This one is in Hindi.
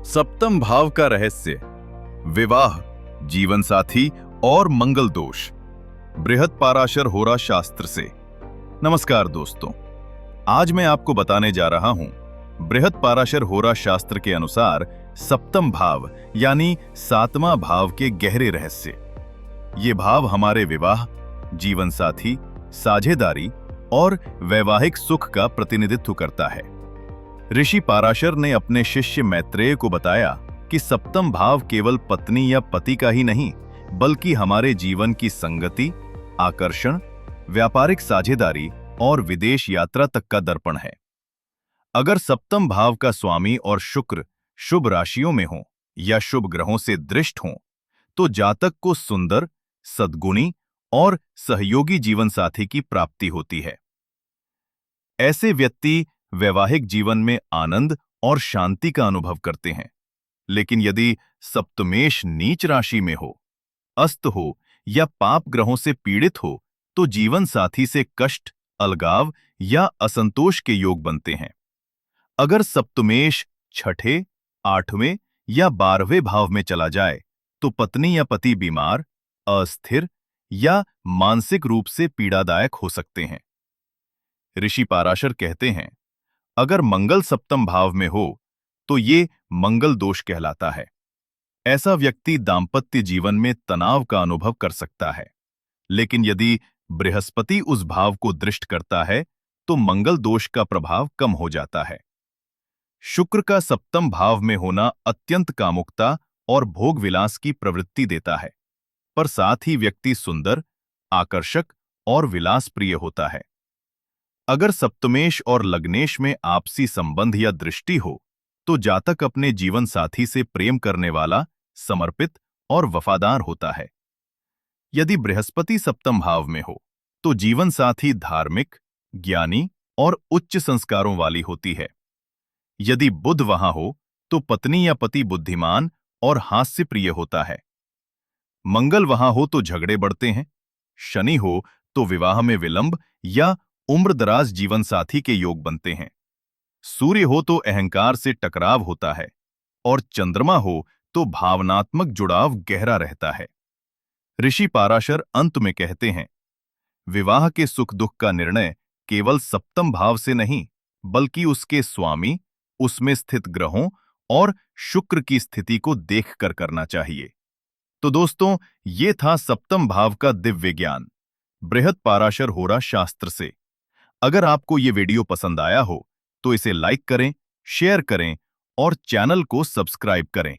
सप्तम भाव का रहस्य, विवाह, जीवन साथी और मंगल दोष। बृहत पाराशर होरा शास्त्र से। नमस्कार दोस्तों, आज मैं आपको बताने जा रहा हूं बृहत पाराशर होरा शास्त्र के अनुसार सप्तम भाव यानी सातवां भाव के गहरे रहस्य। ये भाव हमारे विवाह, जीवन साथी, साझेदारी और वैवाहिक सुख का प्रतिनिधित्व करता है। ऋषि पाराशर ने अपने शिष्य मैत्रेय को बताया कि सप्तम भाव केवल पत्नी या पति का ही नहीं, बल्कि हमारे जीवन की संगति, आकर्षण, व्यापारिक साझेदारी और विदेश यात्रा तक का दर्पण है। अगर सप्तम भाव का स्वामी और शुक्र शुभ राशियों में हो या शुभ ग्रहों से दृष्ट हो, तो जातक को सुंदर, सद्गुणी और सहयोगी जीवन साथी की प्राप्ति होती है। ऐसे व्यक्ति वैवाहिक जीवन में आनंद और शांति का अनुभव करते हैं। लेकिन यदि सप्तमेश नीच राशि में हो, अस्त हो या पाप ग्रहों से पीड़ित हो, तो जीवन साथी से कष्ट, अलगाव या असंतोष के योग बनते हैं। अगर सप्तमेश छठे, आठवें या 12वें भाव में चला जाए, तो पत्नी या पति बीमार, अस्थिर या मानसिक रूप से पीड़ादायक हो सकते हैं। ऋषि पाराशर कहते हैं, अगर मंगल सप्तम भाव में हो, तो ये मंगल दोष कहलाता है। ऐसा व्यक्ति दांपत्य जीवन में तनाव का अनुभव कर सकता है। लेकिन यदि बृहस्पति उस भाव को दृष्ट करता है, तो मंगल दोष का प्रभाव कम हो जाता है। शुक्र का सप्तम भाव में होना अत्यंत कामुकता और भोग विलास की प्रवृत्ति देता है, पर साथ ही व्यक्ति सुंदर, आकर्षक और विलास प्रिय होता है। अगर सप्तमेश और लग्नेश में आपसी संबंध या दृष्टि हो, तो जातक अपने जीवन साथी से प्रेम करने वाला, समर्पित और वफादार होता है। यदि बृहस्पति सप्तम भाव में हो, तो जीवन साथी धार्मिक, ज्ञानी और उच्च संस्कारों वाली होती है। यदि बुध वहां हो, तो पत्नी या पति बुद्धिमान और हास्य प्रिय होता है। मंगल वहां हो तो झगड़े बढ़ते हैं। शनि हो तो विवाह में विलंब या उम्रदराज जीवन साथी के योग बनते हैं। सूर्य हो तो अहंकार से टकराव होता है और चंद्रमा हो तो भावनात्मक जुड़ाव गहरा रहता है। ऋषि पाराशर अंत में कहते हैं, विवाह के सुख दुख का निर्णय केवल सप्तम भाव से नहीं, बल्कि उसके स्वामी, उसमें स्थित ग्रहों और शुक्र की स्थिति को देखकर करना चाहिए। तो दोस्तों, ये था सप्तम भाव का दिव्य ज्ञान बृहत पाराशर होरा शास्त्र से। अगर आपको ये वीडियो पसंद आया हो, तो इसे लाइक करें, शेयर करें और चैनल को सब्सक्राइब करें।